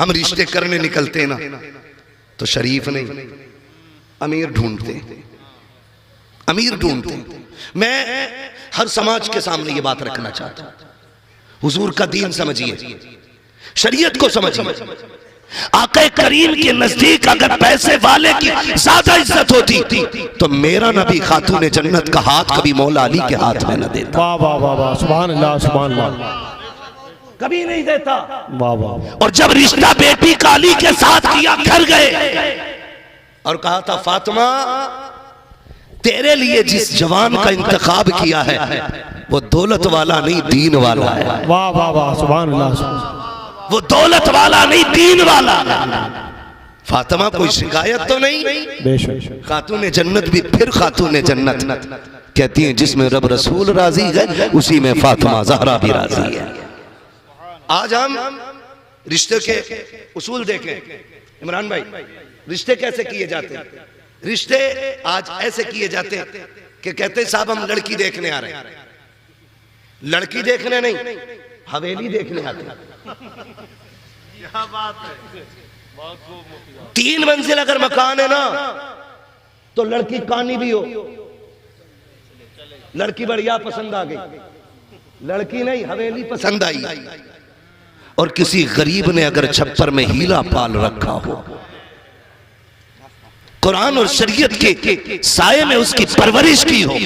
हम रिश्ते करने निकलते ना तो शरीफ नहीं अमीर ढूंढते, अमीर ढूंढते। मैं हर समाज के सामने ये बात रखना चाहता हूं, हुजूर का दीन समझिए, शरीयत को समझिए। आका करीम के नजदीक अगर पैसे वाले की ज्यादा इज्जत होती तो मेरा नबी खातून जन्नत का हाथ कभी मौला अली के हाथ में न देता। वाह वाह वाह वाह, सुभान अल्लाह सुभान अल्लाह, कभी नहीं देता। वाह वाह। और जब रिश्ता बेटी का अली के साथ किया, घर गए और कहा था फातिमा तेरे लिए जिस जवान का इंतखाब किया है वो दौलत वाला नहीं दीन वाला है। वाह वाह वाह, सुभान अल्लाह। वो दौलत वाला नहीं दीन वाला। फातिमा कोई शिकायत तो नहीं। बेशक खातून जन्नत भी फिर खातून जन्नत कहती हैं जिसमें रब रसूल राजी है उसी में फातिमा ज़हरा भी राजी है। आज हम रिश्ते के उसूल देखें इमरान भाई, रिश्ते कैसे किए जाते हैं। रिश्ते आज ऐसे किए जाते हैं कि कहते साहब हम लड़की देखने आ रहे हैं। लड़की देखने नहीं, हवेली देखने आते हैं। बात है। 3 मंजिल अगर मकान है ना तो लड़की कानी भी हो, लड़की बढ़िया पसंद आ गई, लड़की नहीं हवेली पसंद आई। और किसी गरीब ने अगर छप्पर में हीला पाल रखा हो, कुरान और शरीयत के साये में उसकी परवरिश की हो,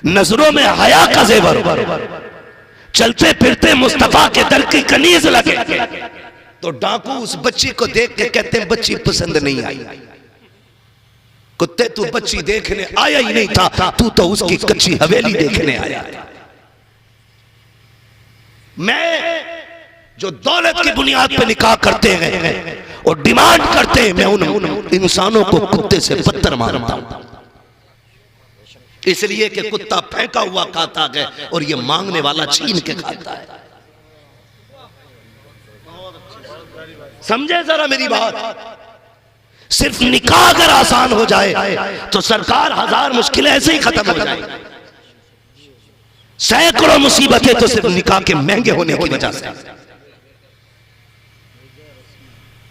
नजरों में हया का जेवर, चलते फिरते मुस्तफा के दर की कनीज लगे तो डाकू उस बच्ची को देख के कहते हैं बच्ची पसंद नहीं आई। कुत्ते तू बच्ची देखने आया ही नहीं था, तू तो उसकी कच्ची हवेली देखने आया। मैं जो दौलत की बुनियाद पे निकाह करते हैं और डिमांड करते हैं, मैं उन इंसानों को कुत्ते से बदतर मानता हूं, इसलिए कि कुत्ता फेंका हुआ खाता है और ये मांगने वाला छीन के खाता है। समझे जरा मेरी बात। सिर्फ निकाह अगर आसान हो जाए तो सरकार 1000 मुश्किलें ऐसे ही खत्म हो जाए। सैकड़ों मुसीबतें तो सिर्फ निकाह के महंगे होने की वजह से।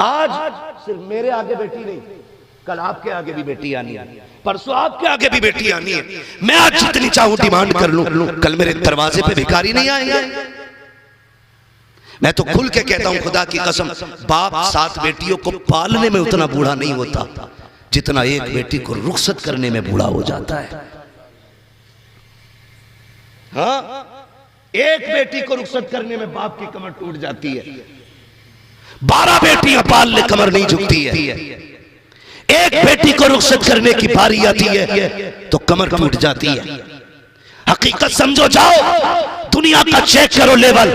आज सिर्फ मेरे आगे बेटी नहीं, कल आपके आगे भी बेटी आनी है, परसों आपके आगे भी बेटी आनी है। मैं आज जितनी चाहूं डिमांड कर लूं, कल मेरे दरवाजे पे भिखारी नहीं आएंगे। मैं तो खुल के कहता हूं खुदा की कसम, बाप 7 बेटियों को पालने में उतना बूढ़ा नहीं होता जितना एक बेटी को रुखसत करने में बूढ़ा हो जाता है। हाँ, एक बेटी को रुखसत करने में बाप की कमर टूट जाती है, 12 बेटियां पाल ले कमर नहीं झुकती है। एक बेटी को रुखसत करने की बारी आती है तो कमर टूट जाती है। हकीकत समझो, जाओ दुनिया का चेक करो लेवल।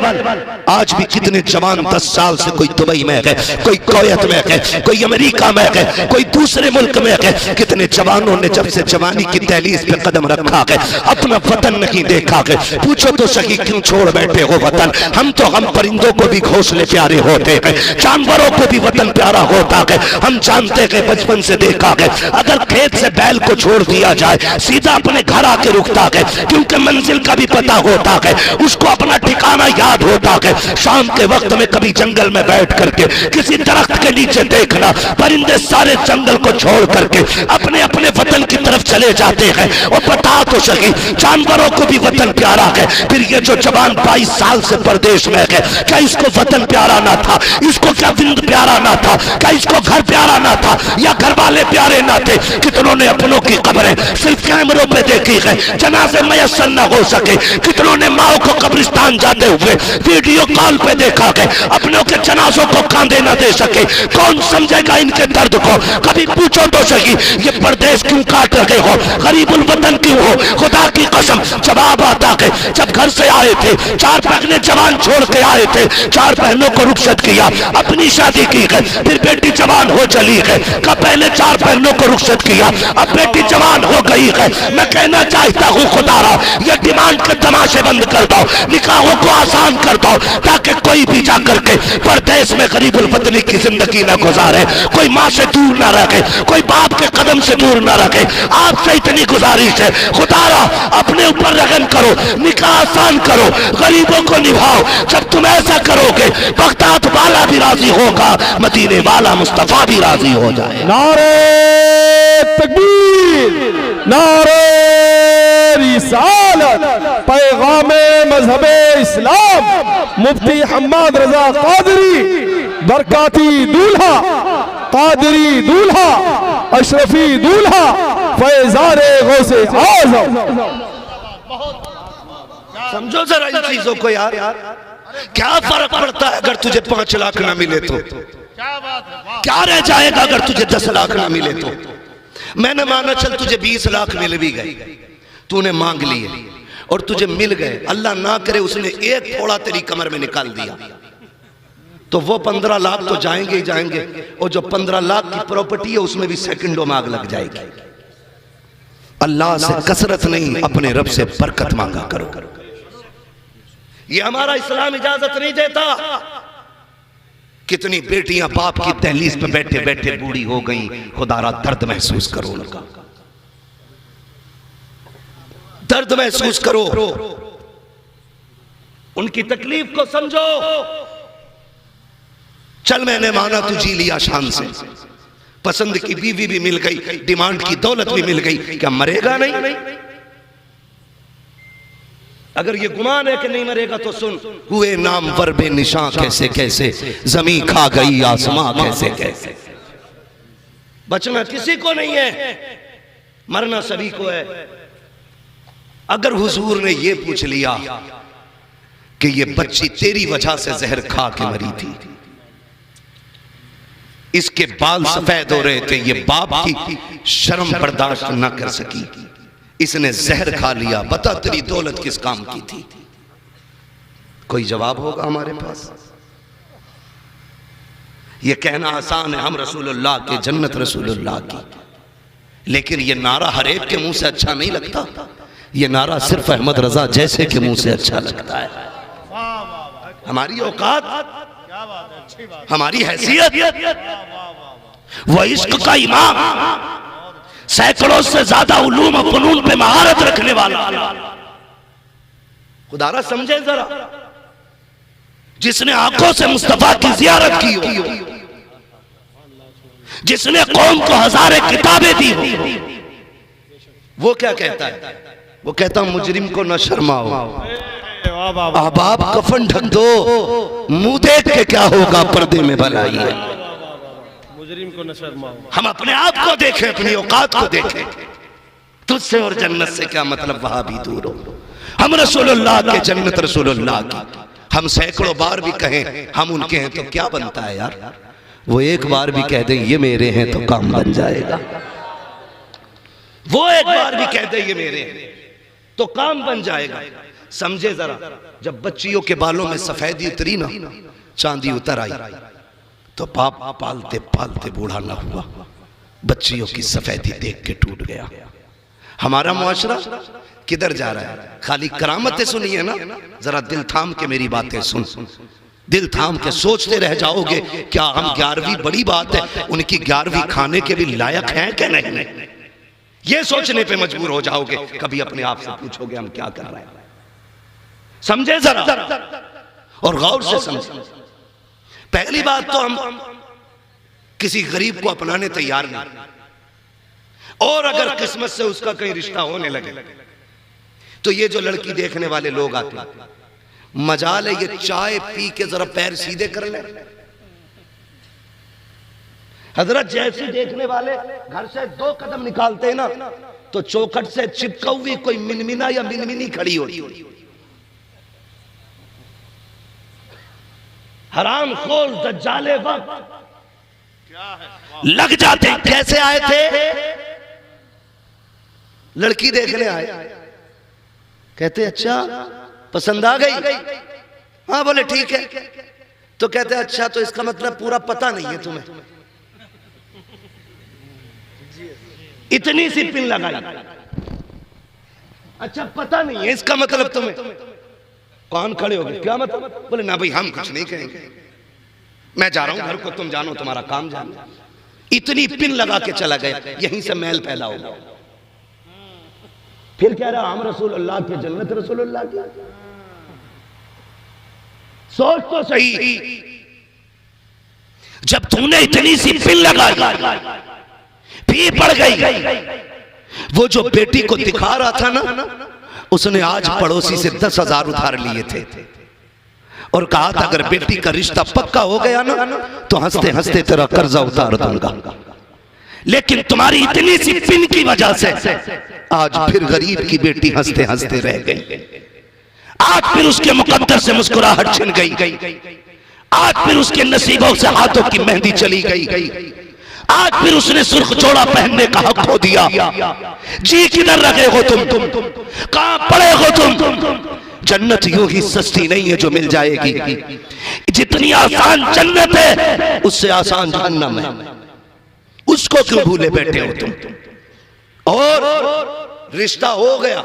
आज भी कितने जवान 10 साल से कोई दुबई में है, कोई कुवैत में है, कोई अमेरिका में है, कोई दूसरे मुल्क में है। कितने जवानों ने जब से जवानी की दहलीज पे कदम रखा है अपना वतन नहीं देखा है। पूछो तो सही क्यों छोड़ बैठे हो वतन। हम परिंदों को भी घोंसले प्यारे होते हैं, जानवरों को भी वतन प्यारा होता है। हम जानते हैं, बचपन से देखा है, अगर खेत से बैल को छोड़ दिया जाए सीधा अपने घर आके रुकता है, क्योंकि मंजिल का भी पता होता है, उसको अपना ठिकाना याद होता है। शाम के वक्त में कभी जंगल में बैठ करके किसी दरख्त के नीचे देखना, परिंदे सारे जंगल को छोड़ करके अपने अपने वतन की तरफ चले जाते हैं। और बता तो सही, जानवरों को भी वतन प्यारा है। फिर ये जो जवान 22 साल से परदेश में है, क्या इसको वतन प्यारा ना था? इसको क्या विंद प्यारा ना था? क्या इसको घर प्यारा ना था? या घर वाले प्यारे ना थे? कितनों ने अपनों की कब्रें सिर्फ कैमरों पे देखी है, जनाजे मयसर न हो सके। कितनों ने माओ को कब्रिस्तान जाते हुए वीडियो कॉल पे देखा है, अपनों के जनाजों को कांधे न दे सके। कौन समझेगा इनके दर्द को? कभी पूछो तो सही, ये परदेश क्यों काट रहे हो, गरीबुल वतन क्यों हो? खुदा की कसम जवाब आता है, जब घर से आए थे 4 पहले जवान छोड़ के आए थे, 4 बहनों को रुखसत किया, अपनी शादी की है, फिर बेटी जवान हो चली है। का पहले 4 बहनों को रुखसत किया, अब बेटी जवान हो गई है। मैं कहना चाहता हूँ खुदारा, ये डिमांड के तमाशे बंद कर दो, निकाहों को आसान कर दो, ताकि कोई भी जाकर के देश में गरीबुल वतनी की जिंदगी ना गुजारे, कोई माँ से दूर ना रखे, कोई बाप के कदम से दूर ना रखे। आपसे इतनी गुजारिश है, खुदारा अपने ऊपर रहम करो, निकाह आसान करो, गरीबों को निभाओ। जब तुम ऐसा करोगे बगदाद वाला भी राजी होगा, मदीने वाला मुस्तफा भी राजी हो जाए। नारे तकबीर, नारे रिसालत, पैगामे मजहबे इस्लाम, मुफ्ती हम्माद रजा कादरी, बरकाती दूल्हा, कादरी दूल्हा, अशरफी दूल्हा, फैजाने गौसे आज़म। समझो जरा इन चीजों को यार, क्या फर्क पड़ता है अगर तुझे 5 लाख ना मिले तो? क्या रह जाएगा अगर तुझे 10 लाख ना मिले तो? मैंने माना चल तुझे 20 लाख मिल भी गए, तूने मांग लिए और तुझे मिल गए, अल्लाह ना करे उसने एक थोड़ा तेरी कमर में निकाल दिया, तो वो 15 लाख तो जाएंगे ही जाएंगे, और जो 15 लाख की प्रॉपर्टी है उसमें भी सेकंडों में आग लग जाएगी। अल्लाह से कसरत नहीं, अपने रब से बरकत मांगा करो। ये हमारा इस्लाम इजाजत नहीं देता। कितनी बेटियां बाप की दहलीज पे बैठे बैठे बूढ़ी हो गई, खुदारा दर्द महसूस करो उनका, दर्द महसूस करो, उनकी तकलीफ को समझो। चल मैंने माना तू जी लिया शान से, पसंद की बीवी भी मिल गई, डिमांड की दौलत भी मिल गई, क्या मरेगा नहीं? अगर ये गुमान है कि नहीं मरेगा तो सुन, हुए नाम वर बेनिशां कैसे कैसे, जमीन खा गई आसमां कैसे कैसे। बचना किसी को नहीं है, मरना सभी को है। अगर हुजूर ने ये पूछ लिया कि ये बच्ची तेरी वजह से जहर खा के मरी थी, इसके बाल सफेद हो रहे थे, ये बाप की शर्म बर्दाश्त न कर सकी, इसने जहर खा लिया, बता तेरी दौलत किस काम की थी? कोई जवाब होगा हमारे पास? ये कहना आसान है, हम रसूलुल्लाह के, जन्नत रसूलुल्लाह की, लेकिन ये नारा हर एक के मुंह से अच्छा नहीं लगता। ये नारा सिर्फ अहमद रजा जैसे के मुंह से अच्छा लगता है। हमारी औकात, हमारी हैसियत, वह इश्क का इमाम, सैकड़ों से ज्यादा उलूम और फनून पे महारत रखने वाला, खुदारा समझे जरा, जिसने आंखों से मुस्तफा की जियारत की हो, जिसने कौम को हजारे किताबें दी हो, वो क्या कहता है? वो कहता मुजरिम को न शर्माओ, अहबाब कफन ढक दो, मुंह देख के क्या होगा पर्दे में भलाई है। मुजरिम को न शर्माओ। हम अपने आप को देखें, अपनी औकात को देखें। तुझसे और जन्नत से क्या मतलब, वहां भी दूर हो। हम रसूलुल्लाह के, जन्नत रसूलुल्लाह की। हम सैकड़ों बार भी कहें हम उनके हैं तो क्या बनता है यार? वो एक बार भी कह दें ये मेरे हैं तो काम बन जाएगा। वो एक बार भी कह दें ये मेरे हैं तो काम बन जाएगा। समझे जरा, जब बच्चियों के बालों में सफेदी उतरी ना, चांदी उतर आई, तो बाप पालते पालते बूढ़ा ना हुआ, बच्चियों की सफेदी देख के टूट गया। हमारा मुआशरा किधर जा रहा है? खाली करामतें सुनिए ना, जरा दिल थाम के मेरी बातें सुन, दिल थाम के सोचते रह जाओगे क्या हम 11वीं बड़ी बात है, उनकी 11वीं खाने के भी लायक हैं कि नहीं? ये सोचने पे मजबूर हो जाओगे। कभी अपने आप से पूछोगे हम क्या कर रहे हैं? समझे जरा और गौर से समझे। पहली बात तो हम किसी गरीब को अपनाने तैयार नहीं, और अगर किस्मत से उसका कहीं रिश्ता होने लगे तो ये जो लड़की देखने वाले लोग आते हैं, मजाल है ये चाय पी के जरा पैर सीधे कर ले। हजरत जैसे देखने वाले घर से 2 कदम निकालते हैं ना, तो चौखट से चिपका हुई कोई मिनमिना या मिनमिनी खड़ी होती। हराम खोर दज्जाले वक्त लग जाते। कैसे आए थे? लड़की देखने आए, कहते अच्छा पसंद आ गई? हाँ बोले ठीक है। तो कहते अच्छा तो इसका मतलब पूरा पता नहीं है तुम्हें, इतनी सी पिन लगाई, अच्छा पता नहीं है इसका मतलब तुम्हें। कौन खड़े हो गए? क्या मतलब? बोले ना भाई हम कुछ नहीं कहेंगे। मैं जा रहा हूं घर को, तुम जानो तुम्हारा काम जानो। इतनी पिन लगा के चला गया, यहीं से मैल पैदा हो गया। फिर कह रहा हम रसूलुल्लाह के जन्नत रसूलुल्लाह की। सोच तो सही, जब तूने इतनी सी पिन लगाई, पी पड़ गई, वो जो बेटी को दिखा रहा था ना, उसने आज पड़ोसी से 10,000 उधार लिए थे और कहा था अगर बेटी का रिश्ता पक्का हो गया ना तो हंसते हंसते तेरा कर्जा उतार दूंगा। लेकिन तुम्हारी इतनी सी पिन की वजह से आज फिर गरीब की बेटी हंसते हंसते रह गई। आज फिर उसके मुकद्दर से मुस्कुराहट छिन गई। आज फिर उसके नसीबों से हाथों की मेहंदी चली गई। आज फिर उसने सुर्ख जोड़ा पहनने का हक खो दिया। जी किधर रखे हो तुम कहां पड़े हो तुम? जन्नत यूं ही सस्ती नहीं है जो मिल जाएगी। जितनी आसान जन्नत है उससे आसान जहन्नम है। उसको क्यों भूले बैठे हो तुम? और रिश्ता हो गया,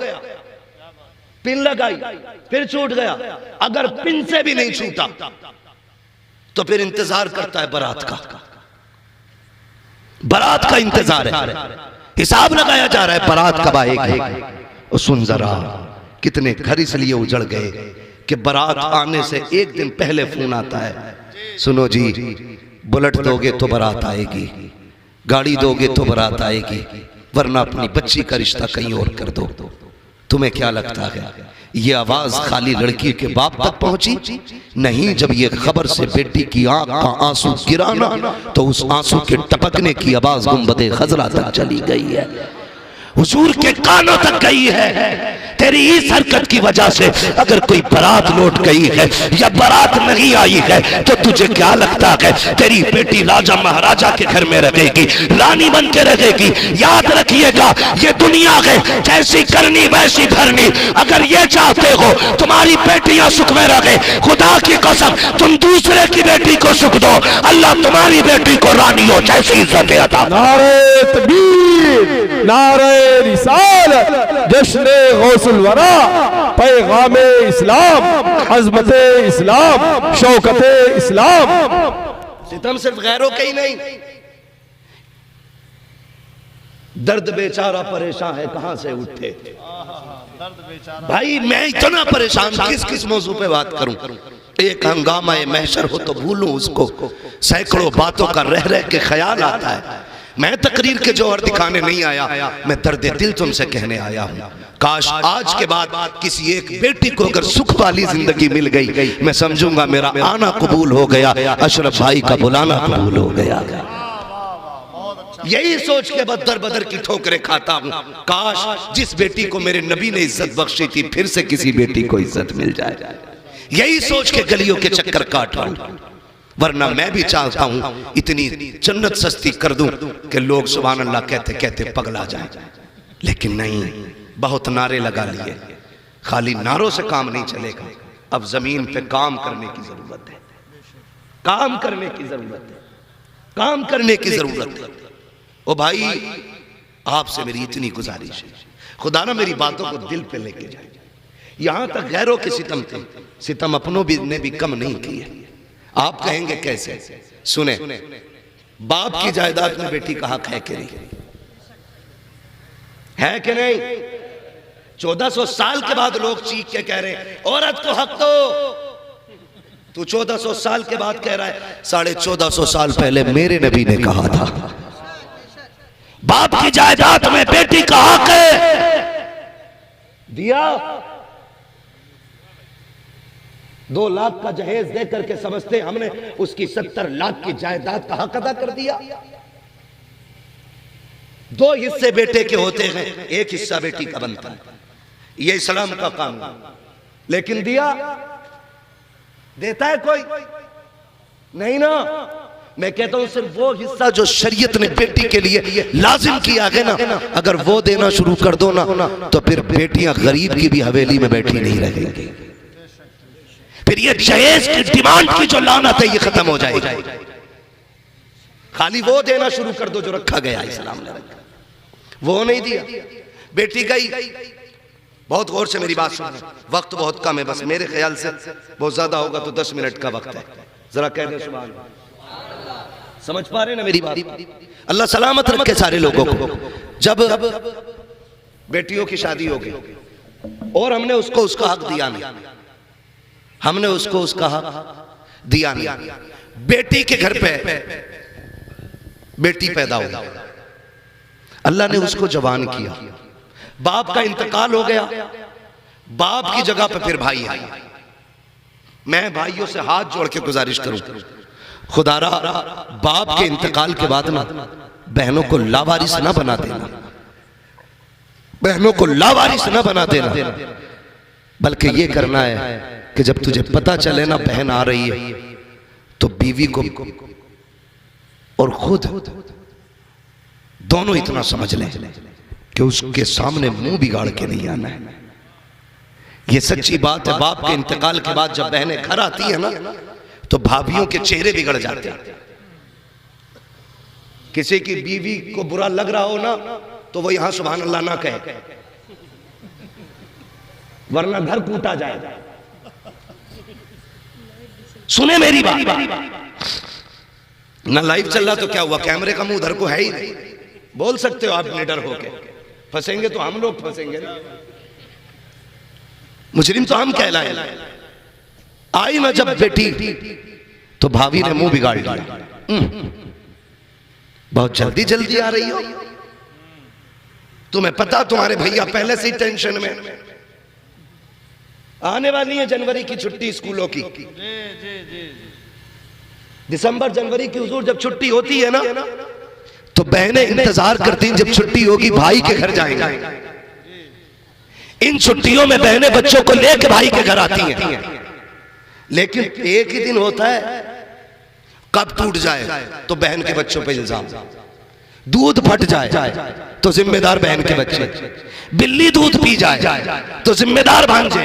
पिन लगाई, फिर छूट गया। अगर पिन से भी नहीं छूटा तो फिर इंतजार करता है बारात का। बारात का इंतजार है, हिसाब लगाया जा रहा है बारात कब आएगी। और सुन जरा, कितने घर इसलिए उजड़ गए कि बारात आने से एक दिन पहले फोन आता है, सुनो जी बुलेट दोगे तो बारात आएगी, गाड़ी दोगे तो बारात आएगी, वरना अपनी बच्ची का रिश्ता कहीं और कर दो। तुम्हें क्या लगता है ये आवाज खाली लड़की के बाप तक पहुंची? नहीं, जब ये खबर से बेटी की आंख का आंसू गिराना तो उस आंसू के टपकने की आवाज गुंबदे खजरा तक चली गई है, हुजूर के कानों तक गई है। तेरी इस हरकत की वजह से अगर कोई बारात लौट गई है या बारात नहीं आई है तो तुझे क्या लगता है तेरी बेटी राजा महाराजा के घर में रहेगी, रानी बन के रहेगी? याद रखिएगा, ये दुनिया है जैसी करनी वैसी भरनी। अगर ये चाहते हो तुम्हारी बेटियां सुख में रहे, खुदा की कसम तुम दूसरे की बेटी को सुख दो, अल्लाह तुम्हारी बेटी को रानियों जैसी इज्जत अता। नारे तकबीर, नारे रिसालत, जश्न गौसुल वरा, पैगाम इस्लाम, अज़मत इस्लाम, शौकत इस्लाम। सितम सिर्फ गैरों के ही नहीं, दर्द बेचारा परेशान है कहां से उठे। भाई मैं इतना परेशान, किस किस मौजू पे बात करूं? एक हंगामा महशर हो तो भूलूं उसको, सैकड़ों बातों का रह रह के ख्याल आता है। मैं तकरीर के जौहर दिखाने नहीं आया, मैं दर्द दिल तुमसे कहने आया हूं। काश आज के बाद किसी एक बेटी को अगर सुख वाली जिंदगी मिल गई, मैं समझूंगा मेरा आना कबूल हो गया, अशरफ भाई का बुलाना कबूल हो गया। यही सोच के बदर बदर की ठोकरें खाता हूं। काश जिस बेटी को मेरे नबी ने इज्जत बख्शी थी फिर से किसी बेटी को इज्जत मिल जाए। यही सोच के गलियों के चक्कर काट रहा हूं, वरना मैं भी चाहता हूं इतनी जन्नत सस्ती कर दूं कि लोग सुभान अल्लाह कहते कहते पगला जाए। लेकिन नहीं, बहुत नारे लगा लिए, खाली नारों से काम नहीं चलेगा। अब जमीन पे काम करने की जरूरत है, काम करने की जरूरत है, काम करने की जरूरत है। ओ भाई आपसे मेरी इतनी गुजारिश है, खुदा ना मेरी बातों को दिल पे लेके जाए। यहां तक गैरों के सितम थे, सितम अपनों भी ने भी कम नहीं किए। आप कहेंगे कैसे? सुने, बाप की जायदाद में बेटी का हक है कि नहीं? है कि नहीं? 1400 साल के बाद लोग चीख के कह रहे हैं औरत को हक दो। तू 1400 साल के बाद कह रहा है, 1450 साल पहले मेरे नबी ने कहा था बाप की जायदाद में बेटी का हक है। दिया 2 लाख का जहेज दे करके समझते हमने उसकी 70 लाख की जायदाद का हक अदा कर दिया। 2 हिस्से बेटे के होते हैं, 1 हिस्सा बेटी का बनता है, ये इस्लाम का कानून। लेकिन दिया देता है कोई नहीं ना। मैं कहता हूं सिर्फ वो हिस्सा जो शरीयत ने बेटी के लिए लाजिम किया है ना, अगर वो देना शुरू कर दो ना तो फिर बेटियां गरीब की भी हवेली में बैठी नहीं रहेंगी। फिर ये जहेज की डिमांड की जो लानत है ये खत्म हो जाएगी। खाली वो देना शुरू कर दो जो रखा गया इस्लाम ने, वो नहीं दिया। बेटी गई, बहुत गौर से मेरी बात सुनना, वक्त बहुत कम है, बस मेरे ख्याल से बहुत ज्यादा होगा तो 10 मिनट का वक्त है, जरा कह दे सुभान अल्लाह। समझ पा रहे ना मेरी बात? अल्लाह सलामत रखे सारे लोगों को। जब बेटियों की शादी हो गई और हमने उसको उसका हक दिया नहीं, हमने उसको उसका हक दिया नहीं, बेटी के घर पे बेटी पैदा हो गई, अल्लाह ने उसको जवान किया, बाप का इंतकाल हो गया, बाप की जगह पे फिर भाई आए। मैं भाइयों से हाथ जोड़ के गुजारिश करूं, खुदारा बाप के इंतकाल के बाद ना बहनों को लावारिस ना बना देना, बहनों को लावारिस ना बना देना, बल्कि ये करना है कि जब तुझे पता चले ना बहन आ रही है तो बीवी को और खुद दोनों इतना समझ लें कि उसके सामने मुंह बिगाड़ के नहीं आना है। ये सच्ची बात है। बाप के इंतकाल के बाद जब बहनें घर आती है ना तो भाभियों के चेहरे बिगड़ जाते हैं। किसी की बीवी को बुरा लग रहा हो ना तो वो यहां सुभान अल्लाह ना कहे, वरना घर कूटा जाएगा। सुने मेरी बात, ना लाइव चल रहा तो क्या हुआ, कैमरे का मुंह उधर को है ही नहीं। बोल सकते हो आप निडर होके, फंसेंगे तो हम लोग फंसेंगे ना, मुजरिम तो हम कहलाए। आई ना जब बेटी तो भाभी ने मुंह बिगाड़ लिया, बहुत जल्दी जल्दी आ रही हो, तुम्हें पता तुम्हारे भैया पहले से ही टेंशन में, आने वाली है जनवरी की छुट्टी स्कूलों की, दिसंबर जनवरी की हुजूर जब छुट्टी होती है ना तो बहनें इंतजार करती हैं जब छुट्टी होगी भाई के घर जाएंगे। इन छुट्टियों में बहनें बच्चों को लेकर भाई के घर आती हैं, लेकिन एक ही दिन होता है कब टूट जाए तो बहन के बच्चों पे इल्जाम, दूध फट जाए तो जिम्मेदार बहन के बच्चे, बिल्ली दूध पी जाए तो जिम्मेदार भांजे,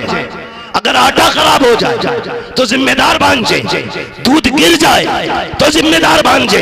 अगर आटा खराब हो जाए तो जिम्मेदार भांजे, दूध गिर जाए तो जिम्मेदार भांजे,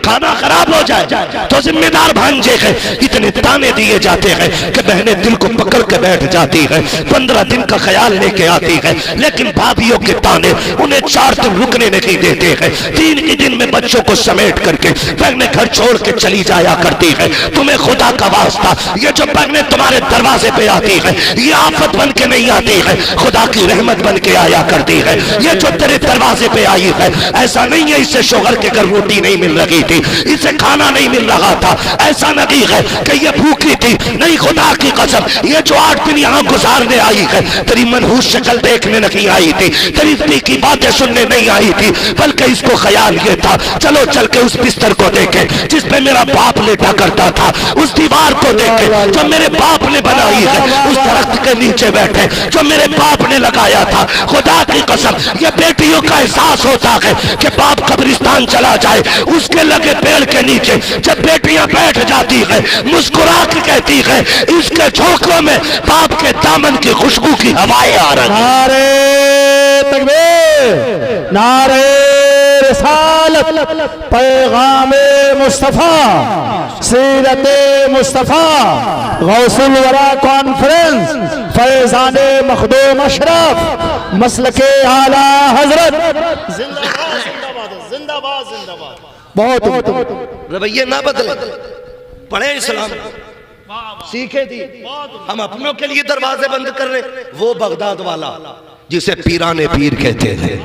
खाना खराब हो जाए तो जिम्मेदार भांजे है। इतने ताने दिए जाते हैं कि बहनें दिल को पकड़ के बैठ जाती है, 15 दिन का ख्याल लेके आती है, लेकिन भाभियों के ताने उन्हें 4 दिन रुकने नहीं देते हैं। 3 के दिन में बच्चों को समेट करके बहनें घर छोड़ के चली जाया करती है। तुम्हें खुदा का वास्ता, ये जो बहनें तुम्हारे दरवाजे पे आती है ये आफत बन के नहीं आती है, खुदा की रहमत बन के आया करती है। ये जो तेरे दरवाजे पे आई है ऐसा नहीं है इससे शोहर के घर रोटी नहीं मिल रही थी, इसे खाना नहीं मिल रहा था, ऐसा नहीं है कि ये भूखी थी, नहीं खुदा की कसम ये जो 8 दिन यहाँ गुजारने आई है तेरी मनहूस शक्ल देखने नहीं आई थी, तेरी दिल की बातें सुनने नहीं आई थी, बल्कि इसको ख्याल ये था चलो चल के उस बिस्तर को देखे जिस पे मेरा बाप लेटा करता था, उस दीवार को देखे जो मेरे बाप ने बनाई है, उस दरख्त के नीचे बैठे जो मेरे बाप ने लगाया था। खुदा की कसम ये बेटियों का एहसास होता है कि बाप कब्रिस्तान चला जाए, उसके लगे पेड़ के नीचे जब बेटियां बैठ जाती है मुस्कुरा के कहती है इसके झोंकों में बाप के दामन की खुशबू की हवाएं आ रही। नारे तकबीर, नारे रिसालत, पैगामे मुस्तफा, सीरत मुस्तफा, गौसुल वरा कॉन्फ्रेंस, फैजाने मखदूम अशरफ, मसलके आला हजरत, जिंदाबाद जिंदाबाद जिंदाबाद। बहुत रवैये ना बदले, पढ़े इस्लाम सीखे थी, हम अपनों के लिए दरवाजे बंद कर रहे। वो बगदाद वाला जिसे पीराने पीर कहते थे,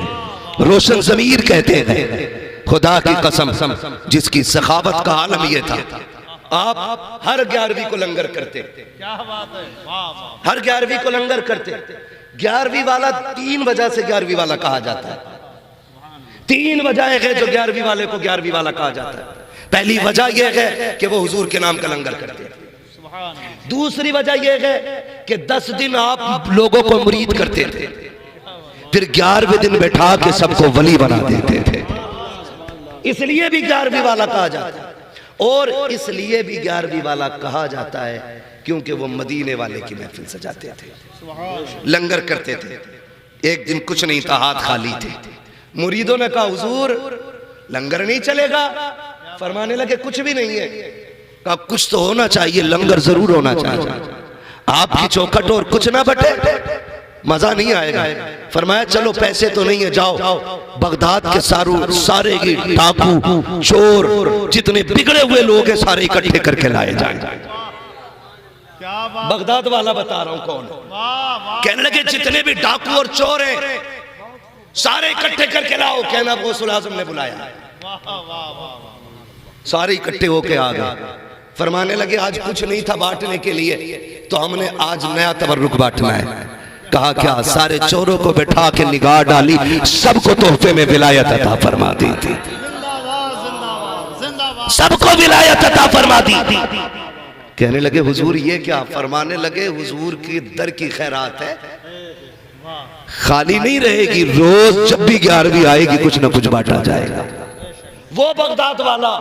रोशन जमीर कहते थे, खुदा की कसम जिसकी सखावत का आलम यह था, आप हर 11वीं को लंगर करते, क्या बात है, वाह वाह। हर 11वीं को लंगर करते। 11वीं वाला 3 वजह से 11वीं वाला कहा जाता है, 3 वजह है जो 11वीं वाले को 11वीं वाला कहा जाता है। पहली वजह यह है कि वो हुजूर के नाम का लंगर करते हैं। दूसरी वजह यह है कि 10 दिन आप लोगों को मुरीद करते थे, फिर 11वें दिन बैठा के सबको वली बना देते थे, इसलिए भी 11वीं वाला कहा जाता है। और इसलिए भी 11वीं वाला कहा जाता है क्योंकि वो मदीने वाले की महफिल सजाते थे, लंगर करते थे। एक दिन कुछ नहीं था, हाथ खाली थे। मुरीदों ने कहा हुजूर लंगर नहीं चलेगा, फरमाने लगे कुछ भी नहीं है। कहा कुछ तो होना चाहिए, लंगर जरूर होना चाहिए, आपकी चौखट और कुछ ना बटे। मजा नहीं आएगा। फरमाया चलो पैसे तो नहीं है, जाओ बगदाद के सारे डाकू चोर जितने बिगड़े हुए लोग हैं सारे इकट्ठे करके लाए जाएंगे। बगदाद वाला बता रहा हूं कौन। कहने लगे जितने भी डाकू और चोर हैं सारे इकट्ठे करके लाओ। कहना गौसुल आजम ने बुलाया, सारे इकट्ठे होके आ गए। फरमाने लगे आज कुछ नहीं था बांटने के लिए, तो हमने आज नया तबर्रुक बांटना है। कहा क्या? सारे चोरों को बैठा के निगाह डाली, सबको तोहफे में विलायत अता फरमा दी थी। सबको विलायत अता फरमा दी थी। कहने लगे हुजूर ये क्या? फरमाने लगे हुजूर की दर की खैरात है, खाली नहीं रहेगी, रोज जब भी 11वीं आएगी कुछ ना कुछ बांटा जाएगा। वो बगदाद वाला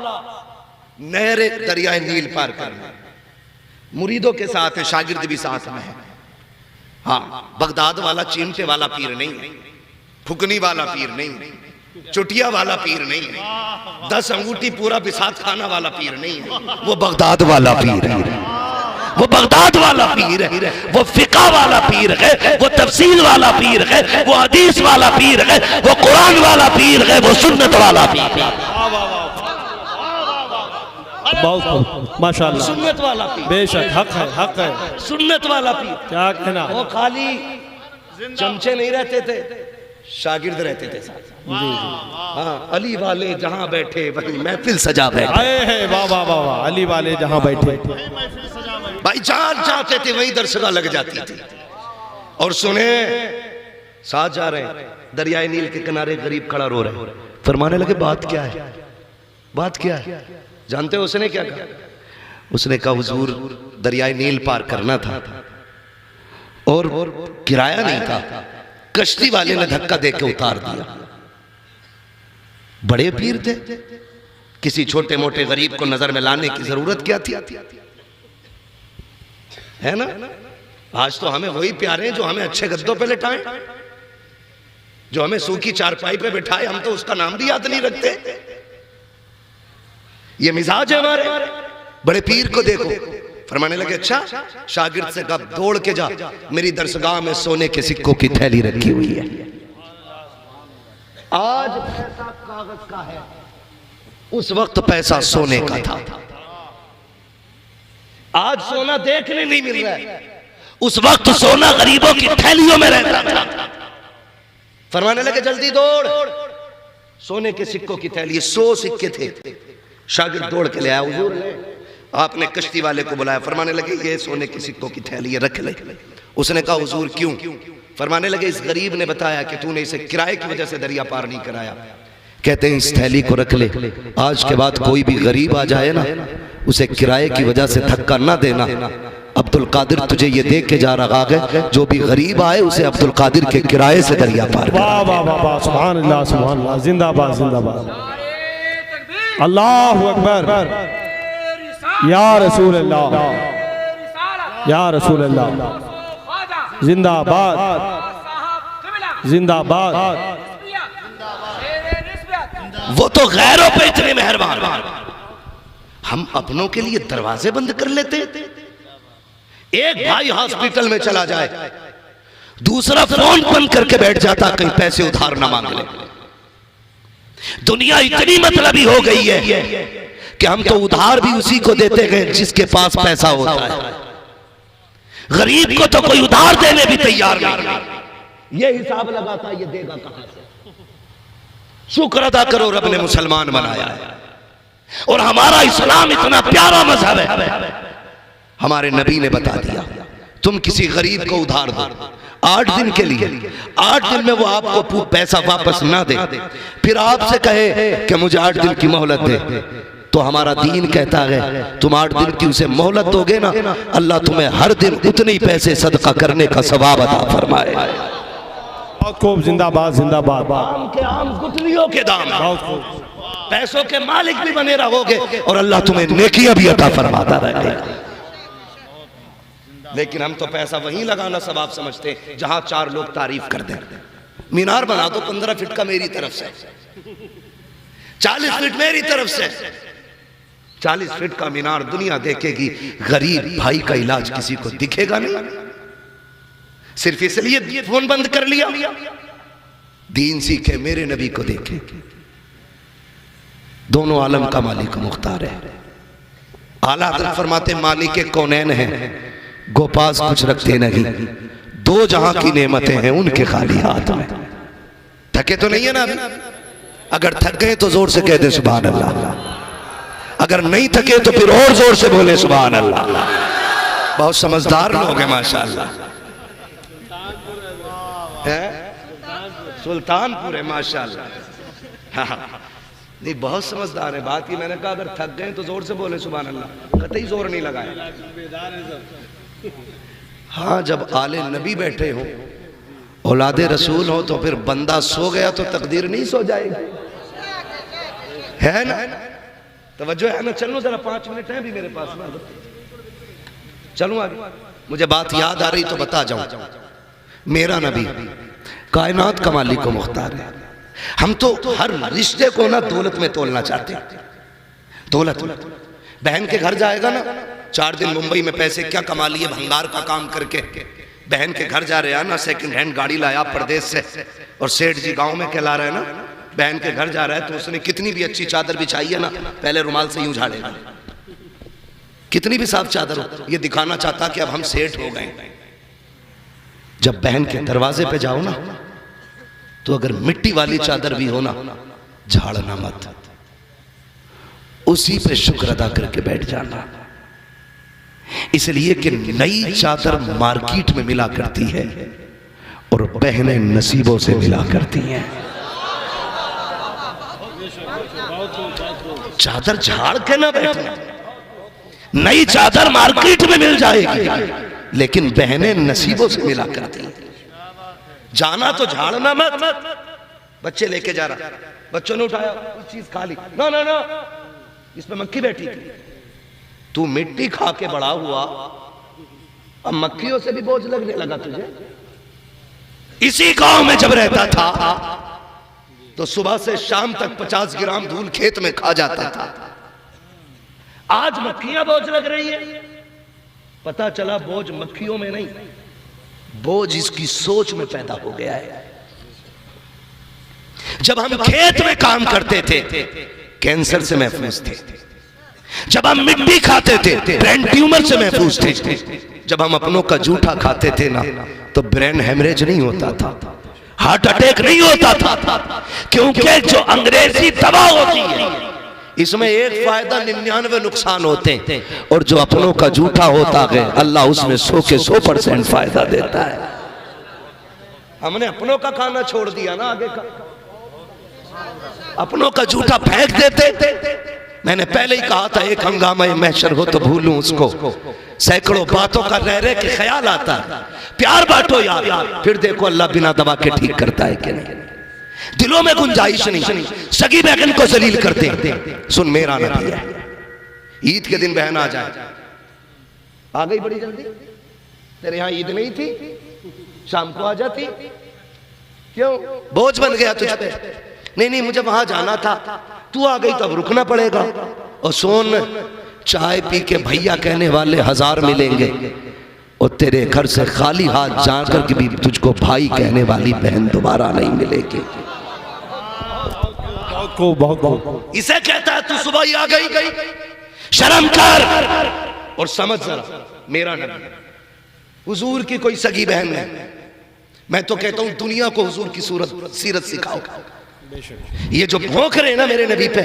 नहरे दरियाए नील पार करना मुरीदों के साथ है, शागिर्द भी साथ में है। हाँ, बगदाद वाला चिमटे वाला पीर नहीं है, फुकनी वाला पीर नहीं है, चुटिया वाला पीर नहीं है, 10 अंगूठी पूरा बिसात खाना वाला पीर नहीं है। वो बगदाद वाला पीर है, वो बगदाद वाला पीर है, वो फिका वाला पीर है, वो तफसील वाला पीर है, वो हदीस वाला पीर है, वो कुरान वाला पीर है, वो सुन्नत वाला पीर है। बहुत माशाअल्लाह, सुन्नत वाला पीर, बेशक हक है, हक है। सुन्नत वाला पीर। क्या कहना? वो खाली चमचे नहीं रहते थे, शागिर्द रहते थे साथ। हाँ, अली वाले जहां बैठे वहीं महफिल सजा बैठे। आए हैं, वाह वाह वाह वाह, अली वाले जहां बैठे भाई जान चाहते थे वहीं दरसगाह लग जाती थी। और सुने साथ जा रहे हैं, दरियाए नील के किनारे गरीब खड़ा रो रहे, फरमाने लगे बात क्या है, बात क्या है? जानते हो उसने क्या कहा? उसने कहा हुजूर दरियाए नील पार करना था और किराया नहीं था, कश्ती वाले ने धक्का देके उतार दिया। बड़े पीर थे, किसी छोटे मोटे गरीब को नजर में लाने की जरूरत क्या थी? है ना? आज तो हमें वही प्यारे हैं जो हमें अच्छे गद्दों पे लिटाएं, जो हमें सूखी चारपाई पे बिठाए, हम तो उसका नाम भी याद नहीं रखते। ये मिजाज है हमारे। बड़े पीर को देखो, फरमाने लगे अच्छा, शागिर्द से कब दौड़ के जा, मेरी दरसगाह में सोने के सिक्कों की थैली रखी हुई है। आज पैसा कागज का है, उस वक्त पैसा सोने का था। आज सोना देखने नहीं मिल रहा है, उस वक्त सोना गरीबों की थैलियों में रहता था। फरमाने लगे जल्दी दौड़, सोने के सिक्कों की थैली, 100 सिक्के थे। शागिर्द दौड़ के ले आया, हुजूर आपने कश्ती वाले को बुलाया। फरमाने लगे ये सोने के सिक्कों की थैली है, रख ले। उसने कहा हुजूर क्यों? फरमाने लगे इस गरीब ने बताया कि तूने इसे किराए की वजह से दरिया पार नहीं कराया। कहते हैं इस थैली को रख ले, आज के बाद कोई भी गरीब आ जाए ना, उसे किराए की वजह से धक्का ना देना। अब्दुल कादिर तुझे ये देख के जा रहा है, जो भी गरीब आए उसे अब्दुल कादिर के किराए से दरिया पार। वाह वाह वाह वाह, सुभान अल्लाह, सुभान अल्लाह, जिंदाबाद जिंदाबाद, अल्लाहु अकबर, या रसूल अल्लाह, या रसूल अल्लाह, जिंदाबाद जिंदाबाद। वो तो गैरों पे इतने मेहरबान, हम अपनों के लिए दरवाजे बंद कर लेते। एक भाई हॉस्पिटल में चला जाए, दूसरा फोन बंद करके बैठ जाता कहीं पैसे उधार ना मांग ले। दुनिया इतनी मतलबी हो गई है कि हम तो उधार भी उसी को देते गए जिसके पास पैसा होता है, गरीब को तो कोई उधार देने भी तैयार नहीं। ये हिसाब लगाता ये देगा कहां से। शुक्र अदा करो रब ने मुसलमान बनाया है, और हमारा इस्लाम इतना प्यारा मजहब है। हमारे नबी ने बता दिया तुम किसी गरीब को उधार दो 8 दिन के लिए, 8 दिन में वो आपको पैसा वापस ना दे, फिर आपसे कहे कि मुझे 8 दिन की मोहलत दे, तो हमारा दीन कहता है तुम 8 दिन की उसे मोहलत दोगे ना, अल्लाह तुम्हें हर दिन उतने ही पैसे सदका करने का सवाब अता फरमाए। खूब जिंदाबाद जिंदाबाद। आम के आम गुठलियों के दाम, पैसों के मालिक भी बने रहोगे और अल्लाह तुम्हें नेकियां भी अता फरमाता रहेगा। लेकिन हम तो पैसा वहीं लगाना सवाब समझते हैं जहां 4 लोग तारीफ कर दें। मीनार बना दो 15 फीट का मेरी तरफ से, 40 फीट मेरी तरफ से। 40 फीट का मीनार दुनिया देखेगी, गरीब भाई का इलाज किसी को दिखेगा नहीं। सिर्फ इसलिए फोन बंद कर लिया? दीन सीखे, मेरे नबी को देखे। दोनों आलम का मालिक मुख्तार है। आला हज़रत फरमाते मालिक कौनैन है, गोपास कुछ रखते नहीं, दो जहां की नेमतें हैं उनके खाली हाथ में। थके तो नहीं है ना अभी? अगर थक गए तो जोर से कह दे सुभान अल्लाह, अगर नहीं थके तो फिर और जोर से बोले सुभान अल्लाह। बहुत समझदार लोग हैं माशाअल्लाह। सुल्तानपुर है माशाअल्लाह। हाँ, नहीं बहुत समझदार है। बात ही मैंने कहा अगर थक गए तो जोर से बोले सुभान अल्लाह, कतई जोर नहीं लगाए। हाँ, जब आले नबी बैठे हो, औलादे रसूल हो, तो फिर बंदा सो गया तो तकदीर नहीं सो जाएगी, है ना? तवज्जो है ना? चलो जरा 5 मिनट है भी मेरे पास ना, चलूं आगे। मुझे बात याद आ रही तो बता जाऊं। मेरा नबी कायनात का मालिक को मुख्तार है। हम तो हर रिश्ते को ना दौलत में तोलना चाहते हैं। दौलत, बहन के घर जाएगा ना, 4 दिन मुंबई में पैसे क्या कमा लिए भंगार का काम करके। बहन के घर जा रहे हैं ना, सेकंड हैंड गाड़ी लाया प्रदेश से, और सेठ जी गांव में कहला रहे हैं ना, बहन के घर जा रहा है तो उसने कितनी भी अच्छी चादर बिछाई है ना, पहले रुमाल से यूं झाड़ेगा। कितनी भी साफ चादर हो, ये दिखाना चाहता कि अब हम सेठ हो गए। जब बहन के दरवाजे पे जाओ ना, तो अगर मिट्टी वाली चादर भी हो ना, झाड़ना मत, उसी पे शुक्र अदा करके बैठ जाना। इसलिए कि नई चादर मार्केट में मिला करती है और बहनें नसीबों से मिला करती हैं। चादर झाड़ के ना बैठना। नई चादर मार्केट में मिल जाएगी, लेकिन बहनें नसीबों से मिला करती हैं। जाना तो झाड़ना मत। बच्चे लेके जा रहा, बच्चों ने उठाया कुछ चीज खा ली, ना ना ना, इसमें मक्खी बैठी थी। तू मिट्टी खा के बड़ा हुआ, अब मक्खियों से भी बोझ लगने लगा तुझे। इसी गांव में जब रहता था तो सुबह से शाम तक 50 ग्राम धूल खेत में खा जाता था। आज मक्खियां बोझ लग रही है। पता चला बोझ मक्खियों में नहीं, बोझ इसकी सोच में पैदा हो गया है। जब हम खेत में काम करते थे, कैंसर से महफूज थे। जब हम मिट्टी खाते थे, ब्रेन ट्यूमर से महफूज थे। जब हम अपनों का जूठा खाते थे ना, तो ब्रेन हेमरेज नहीं होता था, हार्ट अटैक नहीं होता था, क्योंकि जो अंग्रेजी दवा होती है इसमें एक फायदा 99 नुकसान होते हैं, और जो अपनों का जूठा होता है अल्लाह उसमें 100 के 100% फायदा देता है। हमने अपनों का खाना छोड़ दिया ना, आगे का अपनों का जूठा फेंक देते। मैंने पहले ही कहा था, एक हंगामा महशर हो तो भूलूं उसको, सैकड़ों बातों का रह रह के ख्याल आता है। प्यार बांटो यार, फिर देखो अल्लाह बिना दवा के ठीक करता है कि नहीं। दिलों में गुंजाइश नहीं, सगी बहन को जलील करते हैं। सुन, मेरा नबी है। ईद के दिन बहन आ जाए, आ गई बड़ी जल्दी, तेरे यहाँ ईद नहीं थी, शाम को आ जाती, क्यों बोझ बन गया तुझ पे? नहीं, मुझे वहां जाना था, तू आ गई तो अब रुकना पड़ेगा। और सोन, चाय पी के भैया कहने वाले 1000 मिलेंगे, और तेरे घर से खाली हाथ जाकर के भी तुझको भाई कहने वाली बहन दोबारा नहीं मिलेगी। इसे कहता है तू सुबह ही आ गई। शर्म कर और समझ जरा, मेरा नबी हुजूर की कोई सगी बहन नहीं। मैं तो कहता हूं दुनिया को हुजूर की सीरत सिखाओ। ये जो भौंक रहे ना मेरे नबी पे,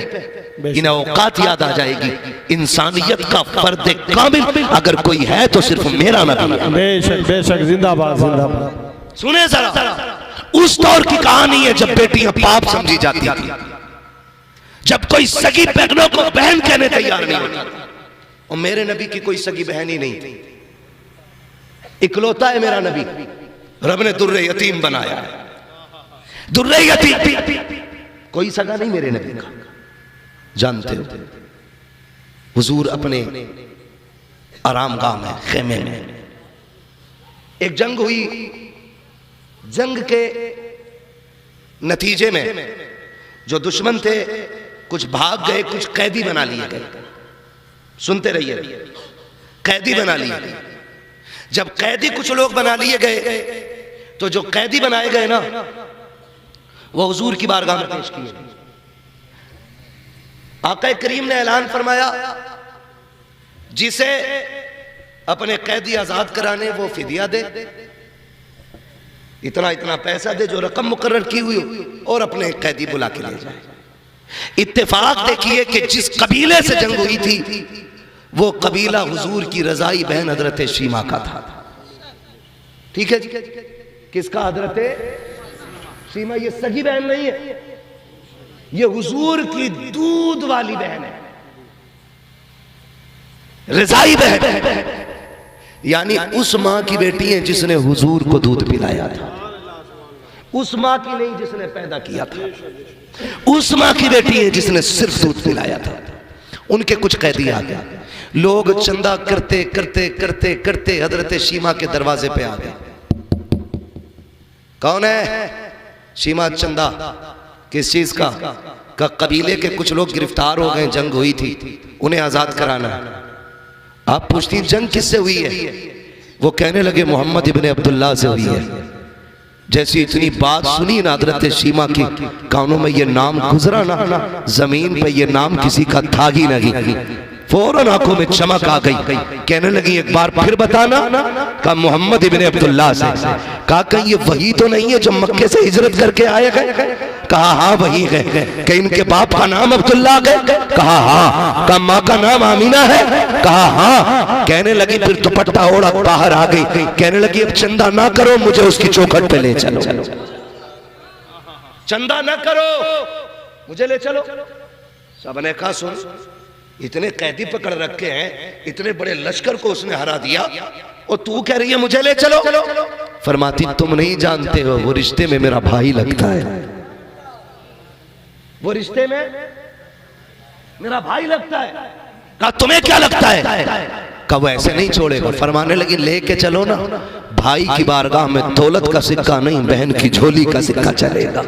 इन्हें औकात याद आ जाएगी। इंसानियत का फर्द कामिल अगर कोई है तो सिर्फ मेरा नबी है। बेशक बेशक, जिंदाबाद जिंदाबाद। सुने जरा, उस दौर की कहानी है जब बेटियां पाप समझी जाती थी, जब कोई सगी बहनों को बहन कहने तैयार नहीं होती। और मेरे नबी की कोई सगी बहन ही नहीं थी, इकलौता है मेरा नबी। रब ने दुर्रे यतीम बनाया है, दुर्रे यतीम, कोई सगा नहीं मेरे नबी का। जानते हो, हुजूर अपने आरामगाह में, खेमे में, एक जंग हुई। जंग के नतीजे में जो दुश्मन थे कुछ भाग गए, कुछ कैदी बना लिए गए। सुनते रहिए, कैदी बना लिए। जब कैदी कुछ लोग बना लिए गए तो जो कैदी बनाए गए ना वो हुजूर की बारगाह में पेश किए। आका करीम ने ऐलान फरमाया जिसे अपने कैदी आजाद कराने वो फिदिया दे, इतना इतना पैसा दे जो रकम मुकर्रर की हुई और अपने कैदी बुला के ले जाए। इत्तेफाक देखिए कि जिस कबीले से जंग हुई थी वो कबीला हुजूर की रजाई बहन हजरत शीमा का था। ठीक है जी, किसका? हजरत शीमा। ये सगी बहन नहीं है, ये हुजूर की दूध वाली बहन है, रजाई बहन, यानी उस मां की बेटी है जिसने हुजूर को दूध पिलाया था, उस मां की नहीं जिसने पैदा किया था, उस मां की बेटी है जिसने सिर्फ दूध पिलाया था। उनके कुछ कैदी आ गए, लोग चंदा करते करते करते करते हजरत शीमा के दरवाजे पे आ गए। कौन है? शीमा चंदा। किस चीज का? कबीले के कुछ लोग गिरफ्तार हो गए, जंग हुई थी, उन्हें आजाद कराना है। आप पूछती जंग किससे हुई है? वो कहने लगे मोहम्मद इब्ने अब्दुल्लाह से हुई है। जैसी इतनी बात सुनी ना हजरत शीमा की कानों में ये नाम गुजरा ना, जमीन पे ये नाम किसी का था ही नहीं, फौरन आंखों में चमक आ गई। कहने लगी एक बार फिर बताना। कहा मोहम्मद इब्ने अब्दुल्लाह से। कहा कहीं ये वही तो नहीं है जो मक्के से हिजरत करके आए गए? कहा हाँ वही है। कि इनके बाप का नाम अब्दुल्लाह है? कहा हाँ। कहा माँ का नाम आमीना है? कहा हाँ। कहने लगी फिर दुपट्टा ओढ़ा बाहर आ गई। कहने लगी अब चंदा ना करो, मुझे उसकी चौखट पे ले चलो। चंदा ना करो, मुझे ले चलो। सबने कहा सुन, इतने कैदी पकड़ रखे हैं, इतने बड़े लश्कर को उसने हरा दिया और तू कह रही है मुझे ले चलो। फरमाती तुम नहीं जानते हो वो रिश्ते में मेरा भाई लगता है, वो रिश्ते में मेरा भाई लगता है। कहा तुम्हें क्या लगता है? कहा वो ऐसे नहीं छोड़ेगा। फरमाने लगी लेके चलो ना, भाई की बारगाह में दौलत का सिक्का नहीं बहन की झोली का सिक्का चलेगा।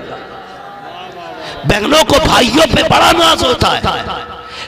बहनों को भाइयों पे बड़ा नाज होता है,